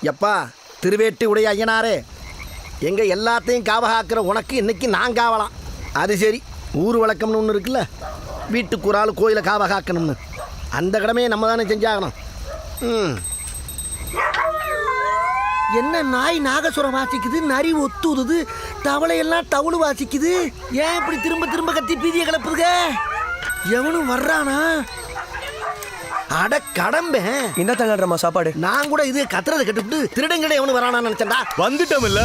எப்பா திருவேட்டி உடைய ஐயனாரே, எங்க எல்லாத்தையும் காவகாக்கிற உனக்கு இன்னைக்கு நான் காவலாம். அது சரி, ஊர் வழக்கம்னு ஒன்று இருக்குல்ல, வீட்டுக்கு ஒரு ஆள் கோயிலை காவகாக்கணும்னு. அந்த கடமையை நம்ம தானே செஞ்சாகணும். என்ன நாய் நாகசுரம் வாசிக்குது, நரி ஒத்துதுது, தவளையெல்லாம் டவுனு வாசிக்குது. ஏன் இப்படி திரும்ப திரும்ப கத்தி பீதியை கிளப்புதுங்க? எவனும் வர்றானா? அட கடம்பே, என்ன தங்கன்றமா சாப்பாடு? நான் கூட இது கத்துறதை கட்டுவிட்டு திருடங்கடை எவனு வரானான்னு நினைச்சேன்டா. வந்துட்டோம்ல.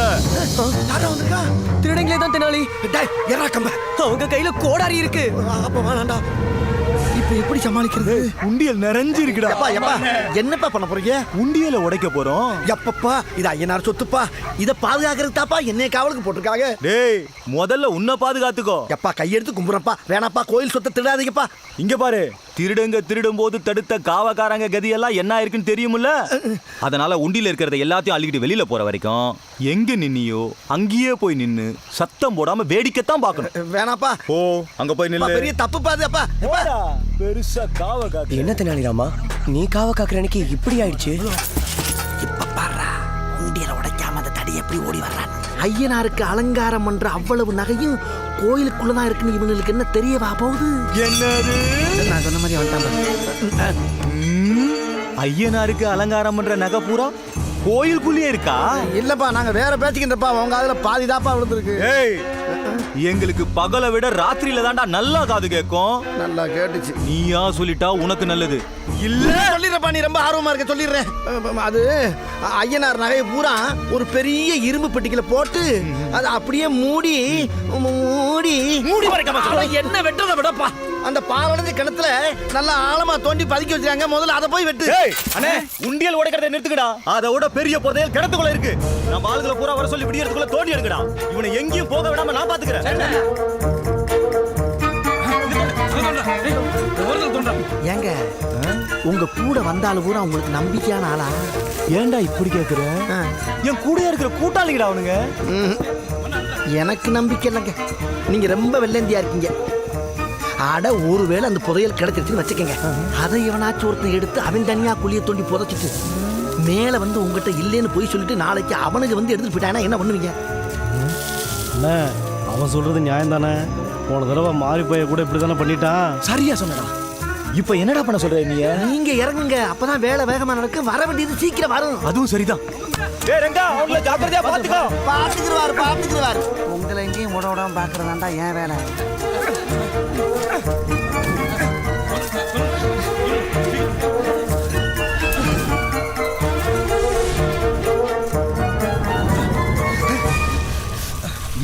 யாரா வந்திருக்கா? திருடங்களே தான் தெனாலி. எறா கம்ப, அவங்க கையில கோடாரி இருக்கு. அப்ப வேணாண்டா. இப்ப எப்படி சமாளிக்கிறது? உண்டியல் நிறைஞ்சு இருக்குடா. எப்பா எப்பா என்னப்பா பண்ண போறீங்க? உண்டியல உடைக்க போறோம். எப்பப்பா இது ஐயனார் சொத்துப்பா, இத பாதுகாக்கிறதுக்கு தாப்பா என்னைய காவலுக்கு போட்டிருக்காங்க. டேய் முதல்ல உன்னை பாதுகாத்துக்கோ. எப்பா கையெடுத்து கும்புறப்பா, வேணாப்பா கோயில் சொத்தை திருடாதீங்கப்பா. இங்க பாரு, திருடுங்க திருடும் போது தடுத்த காவக்காரங்க கதியெல்லாம் என்ன இருக்குன்னு தெரியுமில்ல. அதனால உண்டியில இருக்கிறத எல்லாத்தையும் அள்ளிக்கிட்டு வெளியில போற வரைக்கும் எங்க நின்னியோ அங்கேயே போய் நின்னு சத்தம் போடாம வேடிக்கைத்தான் பார்க்கணும். வேணாப்பா, ஓ அங்க போய் நில்லு. பெரிய தப்பு பாதுப்பா. பெருசா காவ காக்கு. என்ன தெனாலி ராமா, நீ காவ காக்குற அன்னைக்கு இப்படி ஆயிடுச்சு. இப்ப பாரு, உண்டியல உடைக்காம அந்த தடி எப்படி ஓடி வர்றான். ஐயனாருக்கு அலங்காரம் பண்ற அவ்வளவு நகையும் கோயிலுக்குள்ளதான் இருக்குன்னு இவங்களுக்கு என்ன தெரியவா போகுது? என்னது? நான் சொன்ன மாதிரி வந்துட்டான். ஐயனாருக்கு அலங்காரம் பண்ற நகை பூரா கோயிலுக்குள்ளேயே இருக்கா? இல்லப்பா, நாங்க வேற பேச்சுக்கின்றப்பா, உங்க அதுல பாதி தாப்பா விழுந்துருக்கு. ஏய், எங்களுக்கு பகலை விட ராத்திரியில தான்டா நல்லா காது கேட்கும். நல்லா கேட்டுச்சு. நீயா சொல்லிட்டா உனக்கு நல்லது. இல்ல சொல்லிடுறப்பா, நீ ரொம்ப ஆர்வமா இருக்க, சொல்லிடுறேன். அது ஐயனார் நகையை பூரா ஒரு பெரிய இரும்பு பெட்டிக்குள்ள போட்டு அதை அப்படியே மூடி மூடி மூடி என்ன வெட்டுறத விடப்பா, அந்த பாலடைஞ்ச கிணத்துல நல்லா ஆழமா தோண்டி பதுக்கி வச்சிருக்காங்க. முதல்ல அதை போய் வெட்டு. அண்ணே, உண்டியல் உடைக்கிறத நிறுத்துக்கடா. அதை விட பெரிய புதையல் கிணத்துக்குள்ள இருக்கு. நம்ம ஆளுகளை பூரா வர சொல்லி விடியறதுக்குள்ள தோண்டி எடுக்கடா. இவனை எங்கேயும் போக விடாம நான் பாத்துக்கிறேன். ஏங்க, உங்க கூட வந்தாலும் பூரா உங்களுக்கு நம்பிக்கையான ஆளா? ஏன்டா இப்படி கேக்குற? என் கூட இருக்கிற கூட்டாளிங்கடா அவனுங்க. எனக்கு நம்பிக்கை இல்லைங்க, நீங்க ரொம்ப வெள்ளந்தியா இருக்கீங்க. அட ஒருவேளை அந்த புதையல் கிடைச்சிருச்சுன்னு வச்சுக்கங்க, அதை எவனாச்சும் ஒருத்தன் எடுத்து அவன் தனியா குழியை தோண்டி புதைச்சிட்டு மேல வந்து உங்ககிட்ட இல்லைன்னு போய் சொல்லிட்டு நாளைக்கு அவனுக்கு வந்து எடுத்துட்டு போயிட்டானா என்ன பண்ணுவீங்க? அவன் சொல்றது நியாயம் தானே. போன தடவை மாறி போய கூட இப்படி தானே பண்ணிட்டான். சரியா சொன்னடா. இப்ப என்னடா பண்ண சொல்ற நீ? நீங்க இறங்குங்க, அப்பதான் வேலை வேகமா நடக்கும். வர வேண்டியது சீக்கிரம் வரும். அதுவும் சரிதான். ஏய் ரெங்கா, அவங்கள ஜாக்கிரதையா பாத்துக்கோ. பாத்துக்குவாரு. உங்களை எங்கேயும் உட விடாம பாக்குறதாண்டா ஏன் வேலை.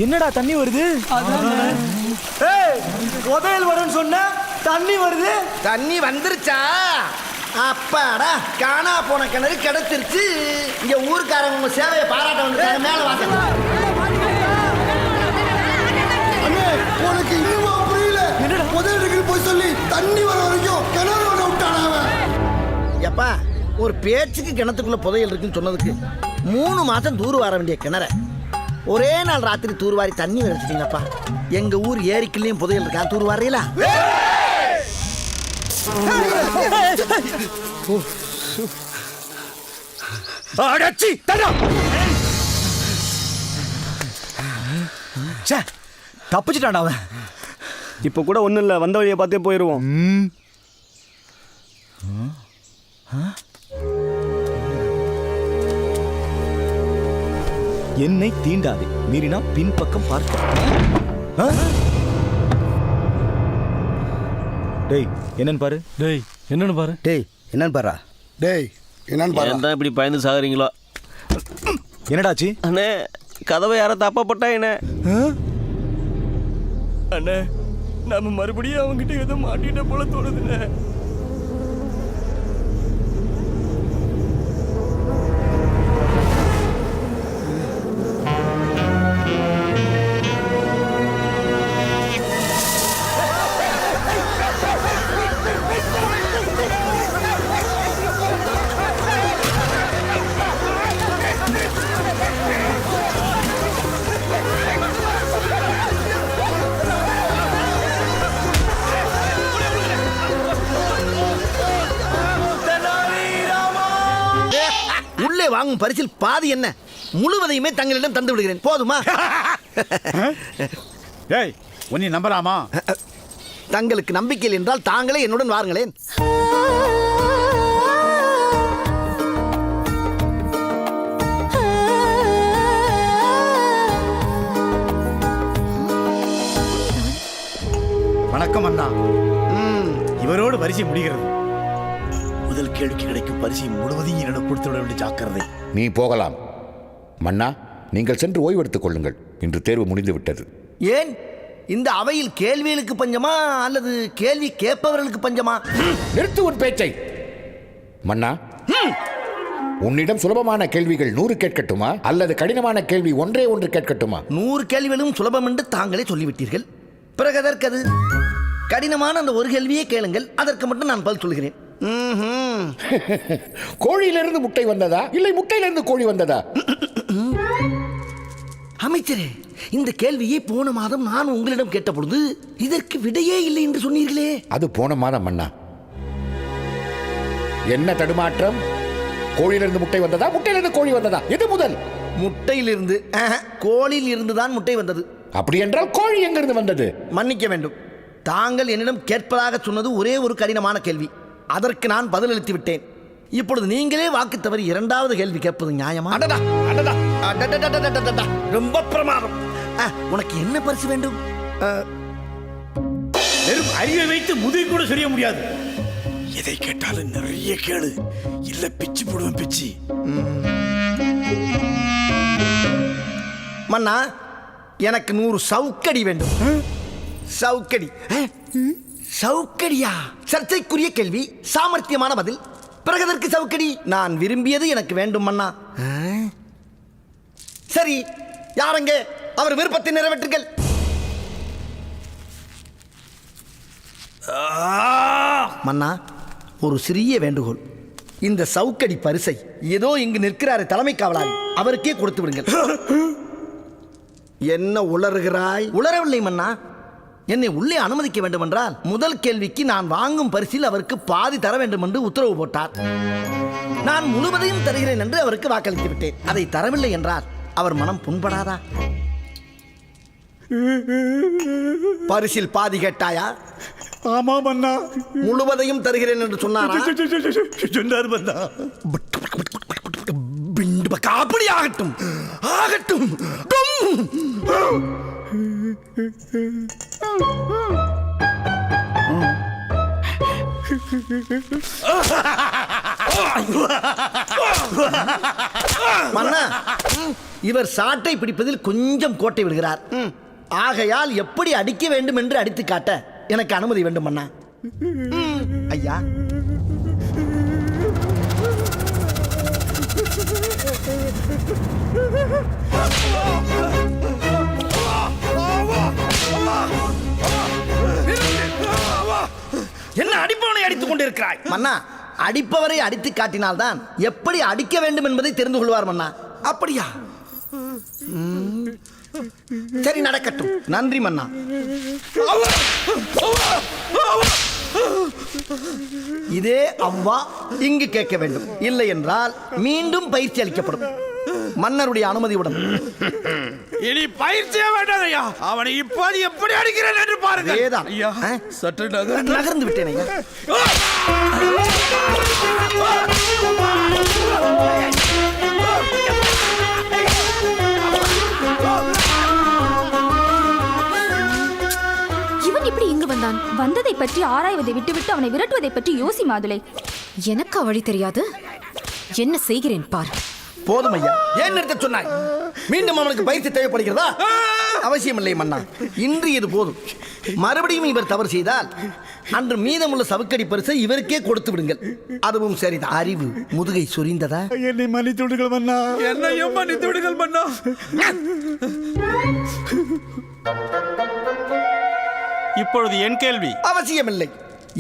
என்னடா தண்ணி வருது? ஏய், புதையல் வரும்னு சொன்ன, தண்ணி வருது. தண்ணி வந்துருச்சா? அப்பாடா, காணா போன கிணறு கிடைச்சிருச்சு. இங்க ஊருக்காரங்க உங்க சேவையை பாராட்ட வந்துட்டாங்க. மேல வாங்க. உனக்கு இன்னுமா புரியல? புதையலுக்கு போய் சொல்லி தண்ணி வர வரைக்கும் கிணறு ஒண்ணு விட்டானா அவன்? எப்பா, ஒரு பேச்சுக்கு கிணத்துக்குள்ள புதையல் இருக்குன்னு சொன்னதுக்கு 3 மாசம் தூர் வர வேண்டிய கிணற ஒரே நாள் ராத்திரி தூர்வாரி தண்ணி நினைச்சிட்டீங்கப்பா. எங்க ஊர் ஏரிக்குள்ளேயும் புதையல் இருக்கா, தூர் வாரீங்களா? தப்பிச்சுட்டான்டா அவன். இப்ப கூட ஒண்ணும் இல்ல, வந்த வழியை பார்த்தே போயிருவோம். என்னை தீண்டாதே, மீறினா பின்பக்கம் பார்க்க. டேய் என்னன்னு பாரு. டேய் என்னன்னு பாரு. டேய் என்னன்னு பாரா. டேய் என்னன்னு பாரு. ஏன் தான் இப்படி பயந்து சாகுறீங்களோ? என்னடாச்சு? அண்ணே, கதவை யார தப்பா போட்டா என்ன? அண்ணே, நம்ம மறுபடியும் அவங்ககிட்ட ஏதோ மாட்டிட்ட போல தோணுதுண்ணே. உள்ளே வாங்கும் பரிசில் பாதி என்ன முழுவதையுமே தங்களிடம் தந்து விடுகிறேன். போதுமா? டேய் உன்னை நம்பலாமா? தங்களுக்கு நம்பிக்கை என்றால் தாங்களே என்னுடன் வாருங்களேன். வணக்கம் அண்ணா. இவரோடு பரிசு முடிகிறது. முதல் கேள்விக்கு கிடைக்கும் பரிசை முழுவதையும் என்னிடம் கொடுத்து விட வேண்டிய ஜாக்கிரதை. நீ போகலாம் மன்னா. நீங்கள் சென்று ஓய்வெடுத்துக் கொள்ளுங்கள். இன்று தேர்வு முடிந்து விட்டது. ஏன் இந்த அவையில் கேள்விகளுக்கு பஞ்சமா அல்லது கேள்வி கேட்பவர்களுக்கு பஞ்சமா? நிறுத்து உன் பேச்சை. மன்னா, உன்னிடம் சுலபமான கேள்விகள் 100 கேட்கட்டுமா அல்லது கடினமான கேள்வி ஒன்றே ஒன்று கேட்கட்டுமா? 100 கேள்விகளும் சுலபம் என்று தாங்களே சொல்லிவிட்டீர்கள். பிறகு அதற்கது கடினமான அந்த ஒரு கேள்வியே கேளுங்கள், அதற்கு மட்டும் நான் பதில் சொல்கிறேன். கோழியிலிருந்து முட்டை வந்ததா இல்லை முட்டையிலிருந்து கோழி வந்ததா? அமைச்சரே, இந்த கேள்வியை போன மாதம் நான் உங்களிடம் கேட்ட பொழுது இதற்கு விடையே இல்லை என்று சொன்னீர்களே. அது போன மாதம் மன்னா. என்ன தடுமாற்றம்? கோழியிலிருந்து முட்டை வந்ததா முட்டையிலிருந்து கோழி வந்ததா? எது முதல்? முட்டையிலிருந்து கோழியில் இருந்து தான் முட்டை வந்தது. அப்படி என்றால் கோழி எங்கிருந்து வந்தது? மன்னிக்க வேண்டும், தாங்கள் என்னிடம் கேட்பதாக சொன்னது ஒரே ஒரு கடினமான கேள்வி. அதற்கு நான் பதிலளித்து விட்டேன். இப்பொழுது நீங்களே வாக்கு தவறி இரண்டாவது கேள்வி கேட்பது நியாயமா? அடடா அடடா அடடடடடடடடா, ரொம்ப பிரமாதம். உனக்கு என்ன பரிசு வேண்டும்? வெறும் அறிவை வைத்து முதுகை கூட சொல்ல முடியாது. எதை கேட்டாலும் நிறைய கேளு, இல்ல பிச்சு போடுவேன் பிச்சு. மன்னா, எனக்கு 100 சவுக்கடி வேண்டும். சவுக்கடி? சவுக்கடியா? சர்ச்சைக்குரிய கேள்வி, சாமர்த்தியமான பதில். பிறகு அதற்கு சவுக்கடி? நான் விரும்பியது எனக்கு வேண்டும் மன்னா. சரி, யாரங்கே அவர் விருப்பத்தை நிறைவேற்றுங்கள். மன்னா, ஒரு சிறிய வேண்டுகோள். இந்த சவுக்கடி பரிசை ஏதோ இங்கு நிற்கிறாரு தலைமை காவலாளி, அவருக்கே கொடுத்து விடுங்கள். என்ன உளறுகிறாய்? உளரவில்லை மன்னா. என்னை உள்ளே அனுமதிக்க வேண்டும் என்றால் முதல் கேள்விக்கு நான் வாங்கும் பரிசில் அவருக்கு பாதி தர வேண்டும் என்று உத்தரவு போட்டார். நான் முழுவதையும் தருகிறேன் என்று அவருக்கு வாக்களித்து விட்டேன். அதை தரவில்லை என்றால் அவர் மனம் புண்படாதா? பரிசில் பாதி கேட்டாயா? ஆமா மன்னா. முழுவதையும் தருகிறேன் என்று சொன்னாரா? சொன்னார் மன்னா. அப்படி ஆகட்டும், ஆகட்டும். மன்னா, இவர் சாட்டை பிடிப்பதில் கொஞ்சம் கோட்டை விடுகிறார். ஆகையால் எப்படி அடிக்க வேண்டும் என்று அடித்து காட்ட எனக்கு அனுமதி வேண்டும் மன்னா. ஐயா, என்ன அடிப்பவனை அடித்துக் கொண்டிருக்கிறாய்? மன்னா, அடிப்பவரை அடித்து காட்டினால்தான் எப்படி அடிக்க வேண்டும் என்பதை தெரிந்து கொள்வார் மன்னா. அப்படியா? சரி, நடக்கட்டும். நன்றி மன்னா. இதே அவ்வா இங்கு கேட்க வேண்டும். இல்லை என்றால் மீண்டும் பயிற்சி அளிக்கப்படும். மன்னருடைய அனுமதியுடன். இனி பயிற்சியே வேண்டாம் ஐயா. அவனை இப்போது எப்படி அடிக்கிறேன் என்று பாருங்கள். ஏதான் ஐயா, சற்று நகர்ந்து விட்டேன் ஐயா. இவன் இப்படி இங்கு வந்தான்? வந்ததை பற்றி ஆராய்வதை விட்டுவிட்டு அவனை விரட்டுவதை பற்றி யோசி மாதுளை. எனக்கு வழி தெரியாது, என்ன செய்கிறேன் பார். போதும் ஐயா, ஏன் நிறுத்த சொன்னாய்? மீண்டும் அவனுக்கு பயிற்சி தேவைப்படுகிறதா? அவசியம் இல்லை மன்னா, இன்று இது போதும். மறுபடியும் இவர் தவறு செய்தால் அன்று மீதமுள்ள சவுக்கடி பரிசை இவருக்கே கொடுத்து விடுங்கள். அதுவும் சரிதான். அறிவு முதுகை சொரிந்ததா? என்னை மன்னித்து விடுங்கள் மன்னா. என்னையும் மன்னித்து விடுங்கள் மன்னா. இப்பொழுது என் கேள்வி. அவசியமில்லை.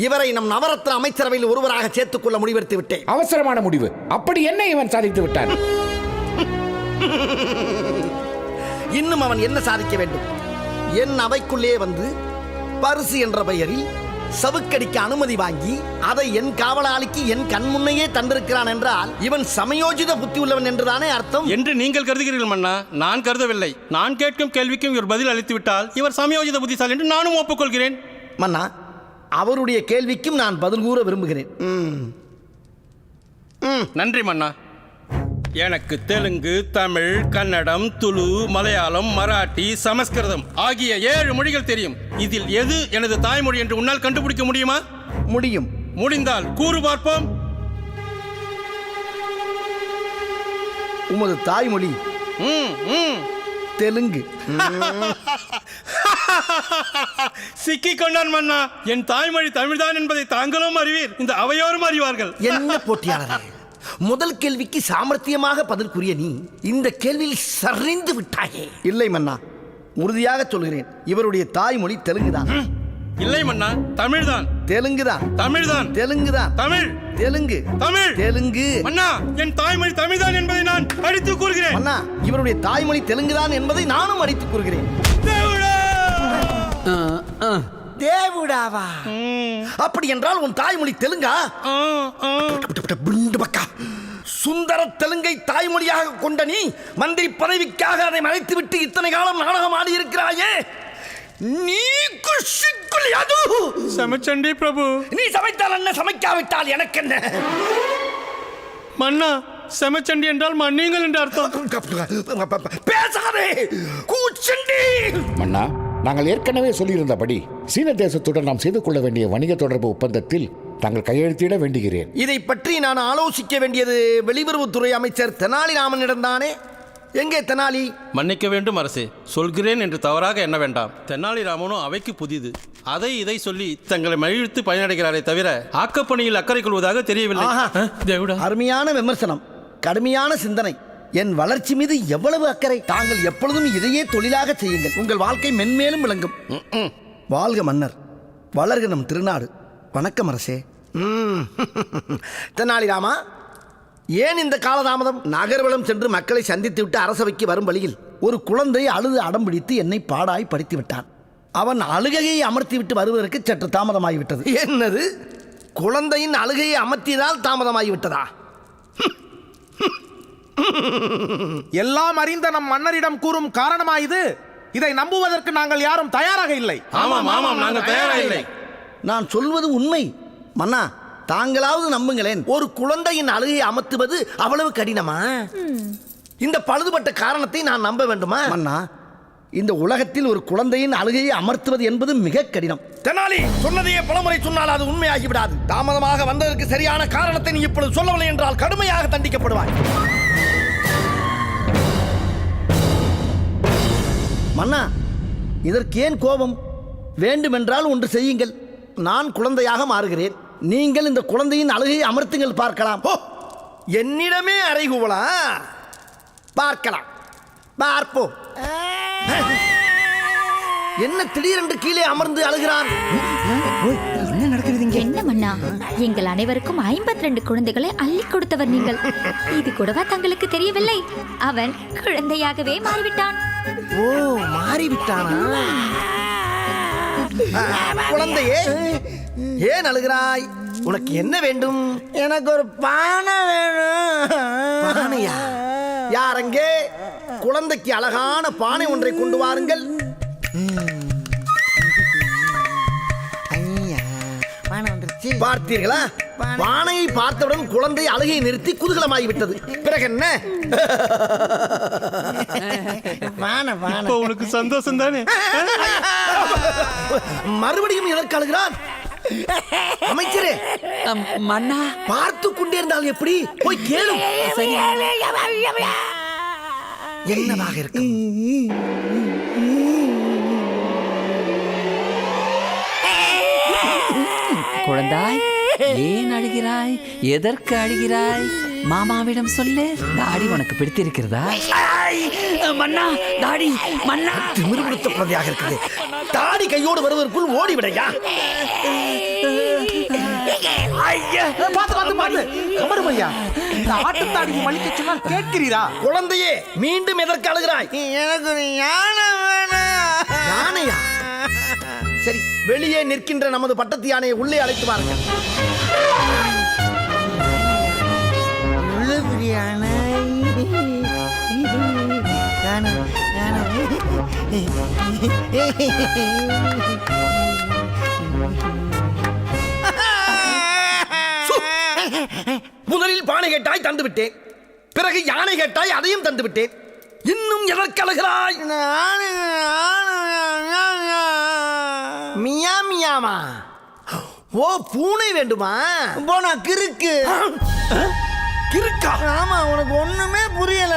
இவரை நம் நவரத்ன அமைச்சரவையில் ஒருவராக சேர்த்துக் கொள்ள முடிவெடுத்து விட்டேன். அவசரமான முடிவு. அப்படி என்ன இவன் சாதித்து விட்டான்? இன்னும் அவன் என்ன சாதிக்க வேண்டும்? என் அவைக்குள்ளே வந்து பரிசு என்ற பெயரில் சவுக்கடிக்க அனுமதி வாங்கி அதை என் காவலாளிக்கு என் கண் முன்னையே தந்திருக்கிறான் என்றால் இவன் சமயோஜித புத்தி உள்ளவன் என்றுதானே அர்த்தம் என்று நீங்கள் கருதுகிறீர்கள் மன்னா. நான் கருதவில்லை. நான் கேட்கும் கேள்விக்கும் இவர் பதில் அளித்து விட்டால் இவர் சமயோஜித புத்திசாலி என்று நானும் ஒப்புக்கொள்கிறேன். மன்னா, அவருடைய கேள்விக்கும் நான் பதில் கூற விரும்புகிறேன். நன்றி மன்னா. எனக்கு தெலுங்கு, தமிழ், கன்னடம், துளு, மலையாளம், மராட்டி, சமஸ்கிருதம் ஆகிய 7 மொழிகள் தெரியும். இதில் எது எனது தாய்மொழி என்று உன்னால் கண்டுபிடிக்க முடியுமா? முடியும். முடிந்தால் கூறு பார்ப்போம். உமது தாய்மொழி தெலுங்கு. சிக்கி கொண்டான் மன்னா. என் தாய்மொழி தமிழ்தான் என்பதை தாங்களும் அறிவீர், இந்த அவையோரும் அறிவார்கள். என்ன போட்டியாளரே, முதல் கேள்விக்கு சாமர்த்தியமாக பதில் கூறிய நீ இந்த கேள்வியில் சரிந்து விட்டாயே. இல்லை மன்னா, உறுதியாக சொல்கிறேன், இவருடைய தாய்மொழி தெலுங்குதான். இல்லை மன்னா, தமிழ்தான். தெலுங்குதான். தமிழ்தான். தெலுங்குதான். தமிழ். தெலுங்கு. தமிழ். தெலுங்கு. மன்னா, என் தாய்மொழி தமிழ்தான் என்பதை நான் அடித்து கூறுகிறேன். மன்னா, இவருடைய தாய்மொழி தெலுங்குதான் என்பதை நானும் அடித்து கூறுகிறேன். தேவுடாவா? அப்படி என்றால் உன் தாய்மொழி தெலுங்கா? சுந்தர தெலுங்கை தாய்மொழியாக கொண்ட நீ மந்திரி பதவிக்காக அதை மறைத்துவிட்டு இத்தனை காலம் நாடகம் ஆடி இருக்கிறாயே, நீ குஷிக்குள்ளியாது. சமச்சண்டி பிரபு. நீ சமைத்தால் என்ன, சமைக்காவிட்டால் எனக்கு என்ன? மன்னா, சமச்சண்டி என்றால் மன்னியுங்கள் என்று அர்த்தம். பேசாதே கூச்சண்டி. மன்னா, நாங்கள் ஏற்கனவே சொல்லியிருந்தபடி சீன தேசத்துடன் நாம் செய்து கொள்ள வேண்டிய வணிக தொடர்பு ஒப்பந்தத்தில் தாங்கள் கையெழுத்திட வேண்டுகிறேன். இதை பற்றி நான் ஆலோசிக்க வேண்டியது வெளியுறவுத்துறை அமைச்சர் தெனாலிராமனிடம் தானே. எங்கே தெனாலி? மன்னிக்க வேண்டும் அரசே, சொல்கிறேன் என்று தவறாக எண்ண வேண்டாம். தெனாலிராமனும் அவைக்கு புதிது. அதை இதை சொல்லி தங்களை மகிழ்த்து பயனடைகிறாரே தவிர ஆக்கப்பணியில் அக்கறை கொள்வதாக தெரியவில்லை. அருமையான விமர்சனம், கடுமையான சிந்தனை. என் வளர்ச்சி மீது எவ்வளவு அக்கறை! தாங்கள் எப்பொழுதும் இதையே தொழிலாக செய்யுங்கள், உங்கள் வாழ்க்கை மென்மேலும் விளங்கும். வாழ்க மன்னர், வளர்க நம் திருநாடு. வணக்கம் அரசே. தெனாலிராமா, ஏன் இந்த காலதாமதம்? நகர்வலம் சென்று மக்களை சந்தித்து விட்டு அரசவைக்கு வரும் வழியில் ஒரு குழந்தை அழுது அடம் பிடித்து என்னை பாடாய் படித்து விட்டான். அவன் அழுகையை அமர்த்தி விட்டு வருவதற்கு சற்று தாமதமாகிவிட்டது. என்னது, குழந்தையின் அழுகையை அமர்த்தியதால் தாமதமாகிவிட்டதா? எல்லாம் அறிந்த நம் மன்னரிடம் கூறும் காரணமா இது? இதை நம்புவதற்கு நாங்கள் யாரும் தயாராக இல்லை. ஆமாம் ஆமாம், நாங்கள் தயாராக இல்லை. நான் சொல்வது உண்மை மன்னா, தாங்களாவது நம்புங்களேன். ஒரு குழந்தையின் அழுகையை அமர்த்துவது அவ்வளவு கடினமா? இந்த பழுதுபட்ட காரணத்தை நான் நம்ப வேண்டுமா? மன்னா, இந்த உலகத்தில் ஒரு குழந்தையின் அழுகையை அமர்த்துவது என்பது மிக கடினம். தெனாலி, சொன்னதையே பலமுறை சொன்னால் அது உண்மையாகி விடாது. தாமதமாக வந்ததற்கு சரியான காரணத்தை நீ இப்பொழுது சொல்லவில்லை என்றால் கடுமையாக தண்டிக்கப்படுவாய். மன்னா, இதற்கு ஏன் கோபம்? வேண்டுமென்றால் ஒன்று செய்யுங்கள், நான் குழந்தையாக மாறுகிறேன், நீங்கள் இந்த குழந்தையின் அழுகையை அமர்த்துங்கள், பார்க்கலாம். என்னிடமே அறைகூவலா? பார்க்கலாம், பார்ப்போம். என்ன திடீரென்று கீழே அமர்ந்து அழுகிறான்? என்ன நடக்கிறது இங்கே? என்ன மன்னா, எங்கள் அனைவருக்கும் 52 குழந்தைகளை அள்ளி கொடுத்தவர் நீங்கள். இது கூடவா தங்களுக்கு தெரியவில்லை? அவன் குழந்தையாகவே மாறிவிட்டான். ஓ, மாறிவிட்டானா? குழந்தையே, ஏன் அழுகிறாய்? உனக்கு என்ன வேண்டும்? எனக்கு ஒரு பானை வேணும். பானையா? யார் அங்கே? குழந்தைக்கு அழகான பானை ஒன்றை கொண்டு வாருங்கள். பார்த்தீர்களா? பானையை பார்த்தவுடன் குழந்தை அழுகையை நிறுத்தி குதூகலமாகிவிட்டது. பிறகு என்ன? உனக்கு சந்தோஷம் தானே? மறுபடியும் எதற்கு அழுகிறான்? அமைச்சரே, மன்னா, பார்த்து கொண்டே இருந்தால் எப்படி? போய் கேளு. என்னவாக இருக்கு? குழந்தாய், ஏன் அழுகிறாய்? எதற்கு அழுகிறாய்? மாமாவிடம் சொல்லு. தாடி உனக்கு பிடித்திருக்கிறதா? மன்னா, தாடி மன்னா. திமிரு பிடித்த குழந்தையாக இருக்குது. தாடி கையோடு வருவதற்குள் ஓடிவிடையா? கேட்கிறீரா? குழந்தையே, மீண்டும் எதற்கு அழுகிறாய்? எனக்கு யானையா? சரி, வெளியே நிற்கின்ற நமது பட்டத்து யானையை உள்ளே அழைத்து வாருங்கள். உள்ள பெரிய யானை. யானை, யானை. முதலில் பானை கேட்டாய் தந்து விட்டேன், பிறகு யானை கேட்டாய் அதையும் தந்து விட்டேன். இன்னும் எதற்கு அழுகிறாய்? மியா மியாமா? ஓ, பூனை வேண்டுமா? போனா கிறுக்கு. கிறுக்கா? ஆமா, உனக்கு ஒண்ணுமே புரியல.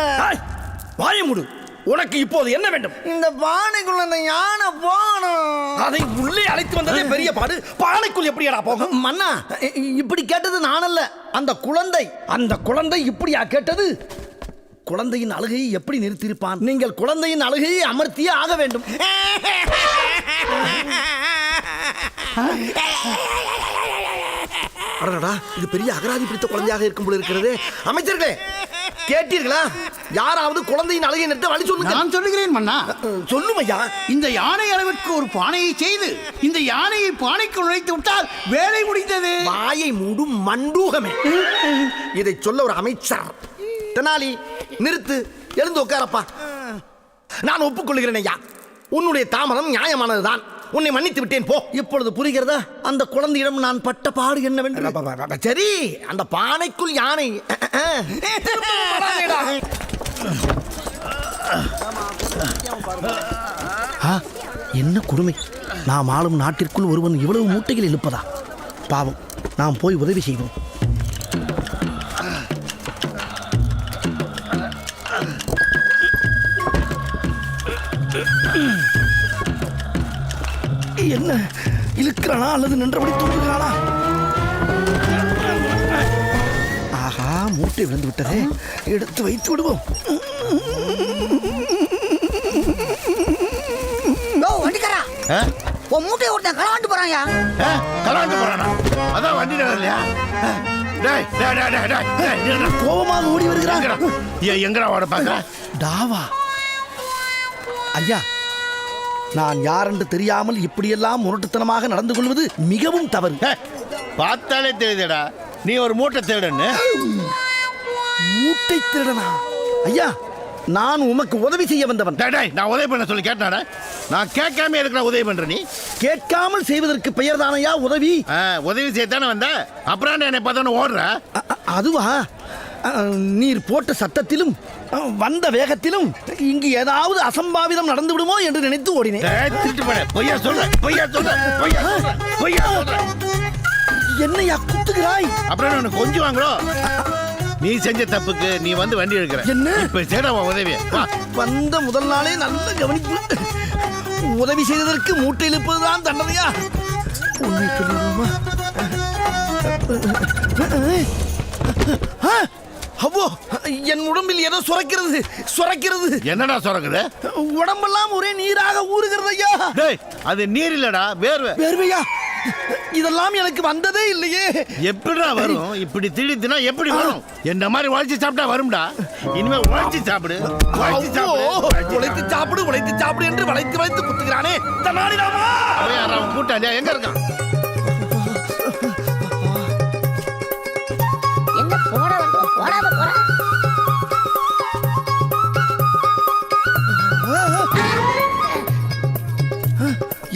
வாய மூடு. உனக்கு இப்போது என்ன வேண்டும்? இந்த பானைக்குள்ள அந்த யானை போகணும். அதை உள்ளே அழைத்து வந்ததே பெரிய பாடு. பானைக்குள் எப்படிடா போகும்? மன்னா, இப்படி கேட்டது நான் அல்ல, அந்த குழந்தை. அந்த குழந்தை இப்படியா கேட்டது? குழந்தையின் அழுகையை எப்படி நிறுத்தியிருப்பான்? நீங்கள் குழந்தையின் அழுகையை அமர்த்தியே ஆக வேண்டும். அடடா, இது பெரிய அகராதி பிடித்த குழந்தையாக இருக்கும் போல இருக்கிறது. அமைச்சர்களே, கேட்டீர்களா? யாராவது குழந்தையின் அழுகை நிறுத்த வழி சொல்லுங்க. நான் சொல்லுகிறேன் மன்னா. சொல்லும் ஐயா. இந்த யானை அளவிற்கு ஒரு பானையை செய்து இந்த யானையை பானைக்கு நுழைத்து விட்டால் வேலை முடிந்தது. வாயை மூடும் மண்டூகமே. இதை சொல்ல ஒரு அமைச்சர். தெனாலி, நிறுத்து, எழுந்து உட்காரப்பா. நான் ஒப்புக்கொள்கிறேன் ஐயா, உன்னுடைய தாமதம் நியாயமானதுதான். உன்னை மன்னித்து விட்டேன், போ. இப்பொழுது புரிகிறதா அந்த குழந்தையிடம் நான் பட்ட பாடு என்னவென்று? சரி, அந்த பானைக்குள் யானை. என்ன கொடுமை! நாம் ஆளும் நாட்டிற்குள் ஒருவன் இவ்வளவு மூட்டைகள் இழுப்பதா? பாவம், நாம் போய் உதவி செய்வோம். என்ன இழுக்கிறானா அல்லது நின்றபடி தூங்குகிறானா? ஆஹா, மூட்டை விழுந்து விட்டதே. எடுத்து வைத்து விடுவோம். மூட்டை ஒருத்தன் களவாண்டு போறாங்க. கலாண்டு போறானா? அதான் வண்டி இல்லையா? கோபமாக ஓடி வருகிறாங்க. எங்கடா ஓட பாக்க? டாவா ஐயா, நான் யார் என்று தெரியாமல் இப்படியெல்லாம் முரட்டுத்தனமாக நடந்து கொள்வது மிகவும் தவறு. பார்த்தாலே தெரியுதடா, நீ ஒரு மூட்டை திருடன்னு. மூட்டை திருடனா? ஐயா, நான் உமக்கு உதவி செய்ய வந்தவன். நான் உதவி பண்ண சொல்லி கேட்டானே, நான் கேட்காம எதுக்கு உதவி பண்ற? நீ கேட்காமல் செய்வதற்கு பெயர் தானையா உதவி? உதவி செய்யத்தானே வந்த, அப்புறம் என்னை பார்த்தோன்னு ஓடுற? அதுவா? நீர் போட்ட சத்தத்திலும் வந்த வேகத்திலும் இங்கு ஏதாவது அசம்பாவிதம் நடந்து விடுமோ என்று நினைத்து ஓடினேன். என்னையா குத்துகிறாய்? அப்புறம் கொஞ்சம் வாங்குறோ. நீ செஞ்ச தப்புக்கு நீ வந்து வண்டி எடுக்கிற. என்ன இப்ப சேடா உதவி? வந்த முதல் நாளே நல்ல கவனிப்பு. உதவி செய்ததற்கு மூட்டை இழுப்பதுதான் தண்டனையா? உண்மை சொல்லுமா? அவ்வோ, என் உடம்பில் ஏதோ சுரக்கிறது, சுரக்கிறது. என்னடா சுரக்குது? உடம்பெல்லாம் ஒரே நீராக ஊறுகிறது ஐயா. அது நீர் இல்லடா, வேர்வை. வேர்வையா? இதெல்லாம் எனக்கு வந்ததே இல்லையே. எப்படிடா வரும்? இப்படி திடீர்னா எப்படி வரும்? என்ன மாதிரி உழைச்சி சாப்பிட்டா வரும்டா. இனிமே உழைச்சி சாப்பிடு, உழைச்சி சாப்பிடு, உழைத்து சாப்பிடு என்று வளைத்து வளைத்து குத்துகிறானே. அவன் கூட்டாளியா எங்க இருக்கான்?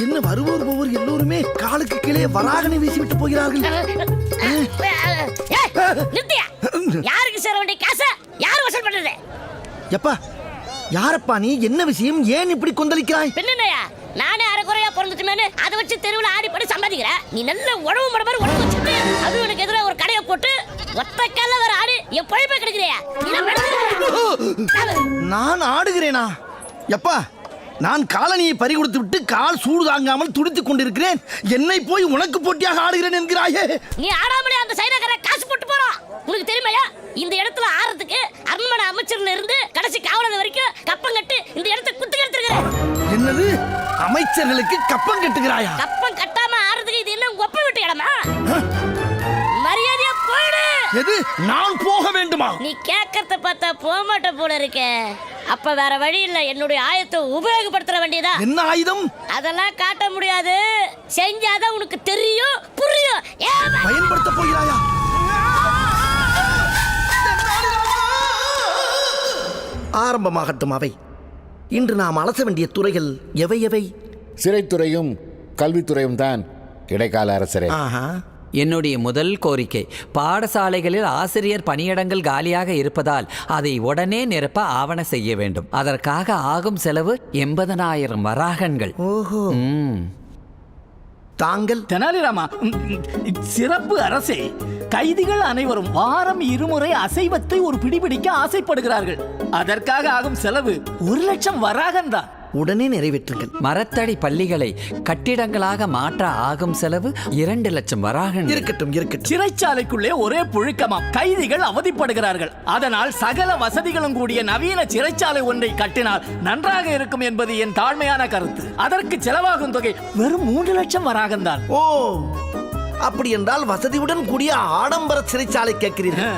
என்ன வருவோர் போவோர் எல்லோருமே காலுக்கு கீழே வராகனை வீசிவிட்டு போகிறார்கள். யாருக்கு சேர வேண்டிய காசை யார் வசூல் பண்றது? எப்பா, யாரப்பா நீ? என்ன விஷயம்? ஏன் இப்படி கொந்தளிக்கிறாய்? பின்னையா, நானே அரைக்குறையா பிறந்துட்டுமேனு அதை வச்சு தெருவில் ஆடி படி சம்பாதிக்கிற. நீ நல்ல உணவு மட மாதிரி உடம்பு வச்சுட்டு அது எனக்கு எதிராக ஒரு கடையை போட்டு ஒத்த கால வர ஆடு என் பழிப்பை கிடைக்கிறியா? நான் ஆடுகிறேனா? எப்பா, நான் காலனியை பறி கொடுத்து விட்டு கால் சூடு தாங்காமல் துடித்துக் கொண்டிருக்கிறேன். என்னை போய் உனக்கு போட்டியாக ஆடுகிறேன் என்கிறாயே. நீ ஆடாமலே அந்த சைனாக்கார காசு போட்டு போறான். உனக்கு தெரியுமையா, இந்த இடத்துல ஆறதுக்கு அரண்மனை அமைச்சர்ல இருந்து கடைசி காவலர் வரைக்கும் கப்பம் கட்டு இந்த இடத்தை குத்து எடுத்துருக்கிறேன். என்னது? அமைச்சர்களுக்கு கப்பம் கட்டுகிறாயா? கப்பம் கட்டாம ஆறதுக்கு இது என்ன ஒப்ப விட்டு இடமா? மரியாதையா போயிடு. எது? நான் போக வேண்டுமா? நீ கேட்கறத பார்த்தா போக மாட்ட போல இருக்க. அப்ப வேற வழி இல்ல, என்னுடைய ஆயத்தை உபயோகப்படுத்த வேண்டியதா. என்ன ஆயுதம்? அதெல்லாம் காட்ட முடியாது, செஞ்சாதான் உனக்கு தெரியும் புரியும். பயன்படுத்த போகிறாயா? ஆரம்பமாகட்டும் அவை. இன்று நாம் அலச வேண்டிய துறைகள் எவை எவை? சிறைத்துறையும் கல்வித்துறையும் தான் இடைக்கால அரசரே. என்னுடைய முதல் கோரிக்கை, பாடசாலைகளில் ஆசிரியர் பணியிடங்கள் காலியாக இருப்பதால் அதை உடனே நிரப்ப ஆவண செய்ய வேண்டும். அதற்காக ஆகும் செலவு 80,000 வராகன்கள். ஓஹோ. தாங்கள்? தெனாலிராமா, சிறப்பு அரசே, கைதிகள் அனைவரும் வாரம் 2 முறை அசைவத்தை ஒரு பிடிபிடிக்க ஆசைப்படுகிறார்கள். அதற்காக ஆகும் செலவு 1,00,000 வராகன் தான். உடனே நிறைவேற்றுங்கள். மரத்தடி பள்ளிகளை கட்டிடங்களாக மாற்ற ஆகும் செலவு 2,00,000 வராகன். இருக்கட்டும் இருக்கட்டும். சிறைச்சாலைக்குள்ளே ஒரே புழுக்கமாம், கைதிகள் அவதிப்படுகிறார்கள். அதனால் சகல வசதிகளும் கூடிய நவீன சிறைச்சாலை ஒன்றை கட்டினால் நன்றாக இருக்கும் என்பது என் தாழ்மையான கருத்து. அதற்கு செலவாகும் தொகை வெறும் 3,00,000 வராகன் தான். ஓ, அப்படி என்றால் வசதியுடன் கூடிய ஆடம்பர சிறைச்சாலை கேட்கிறீர்கள்.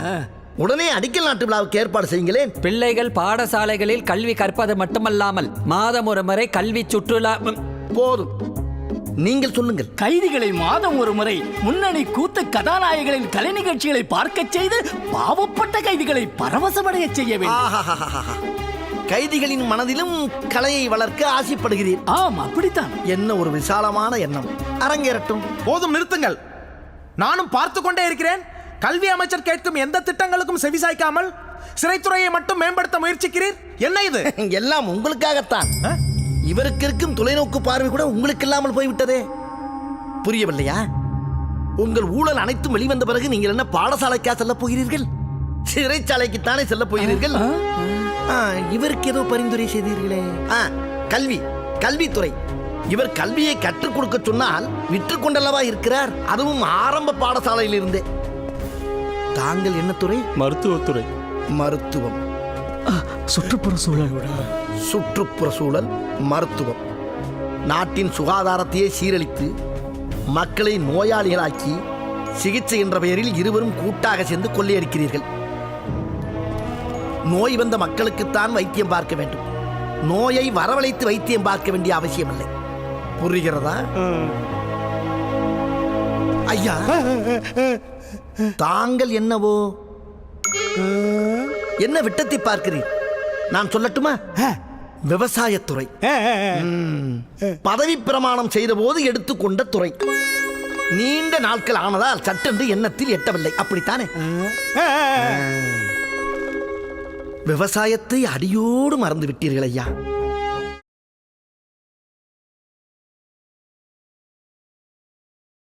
உடனே அடிக்கல் நாட்டு விழாவுக்கு ஏற்பாடு செய்யுங்களேன். பிள்ளைகள் பாடசாலைகளில் கல்வி கற்பது மட்டுமல்லாமல் மாதம் ஒரு முறை கல்வி சுற்றுலா. போதும், நீங்கள் சொல்லுங்கள். கைதிகளை மாதம் ஒரு முறை முன்னணி கூத்து கதாநாயகர்களின் கலை நிகழ்ச்சிகளை பார்க்க செய்து பாவப்பட்ட கைதிகளை பரவசமடைய செய்ய வேண்டும். கைதிகளின் மனதிலும் கலையை வளர்க்க ஆசைப்படுகிறீர். ஆம், அப்படித்தான். என்ன ஒரு விசாலமான எண்ணம். அரங்கேறட்டும். போதும், நிறுத்துங்கள். நானும் பார்த்து கொண்டே இருக்கிறேன். கல்வி அமைச்சர் கேட்கும் எந்த திட்டங்களுக்கும் செவிசாய்க்காமல் சிறைத்துறையை மட்டும் மேம்படுத்த முயற்சிக்கிறீர். என்ன இது? எல்லாம் உங்களுக்காகத்தான். இவருக்கு இருக்கும் தொலைநோக்கு பார்வை கூட உங்களுக்கு இல்லாமல் போய்விட்டதே. புரியவில்லையா? உங்கள் ஊழல் அனைத்தும் வெளிவந்த பிறகு நீங்கள் என்ன பாடசாலைக்கா செல்ல போகிறீர்கள்? சிறைச்சாலைக்குத்தானே செல்ல போகிறீர்கள். இவருக்கு ஏதோ பரிந்துரை செய்தீர்களே. கல்வி, கல்வித்துறை. இவர் கல்வியை கற்றுக் கொடுக்க சொன்னால் விற்றுக்கொண்டல்லவா இருக்கிறார், அதுவும் ஆரம்ப பாடசாலையில் இருந்தே. தாங்கள் என்ன துறை? மருத்துவத்துறை. மருத்துவம், சுற்றுப்புற சூழல், சுற்றுப்புற சூழல், மருத்துவம். நாட்டின் சுகாதாரத்தையே சீரழித்து மக்களை நோயாளிகளாக்கி சிகிச்சை என்ற பெயரில் இருவரும் கூட்டாக சேர்ந்து கொள்ளையடிக்கிறீர்கள். நோய் வந்த மக்களுக்குத்தான் வைத்தியம் பார்க்க வேண்டும், நோயை வரவழைத்து வைத்தியம் பார்க்க வேண்டிய அவசியமில்லை. புரிகிறதா? ஐயா, தாங்கள் என்னவோ என்ன விட்டத்தை பார்க்கிறீர்? நான் சொல்லட்டுமா? விவசாயத்துறை. பதவி பிரமாணம் செய்த போது எடுத்துக்கொண்ட துறை. நீண்ட நாட்கள் ஆனதால் சட்டென்று எண்ணத்தில் எட்டவில்லை. அப்படித்தானே? விவசாயத்தை அடியோடு மறந்து விட்டீர்கள் ஐயா.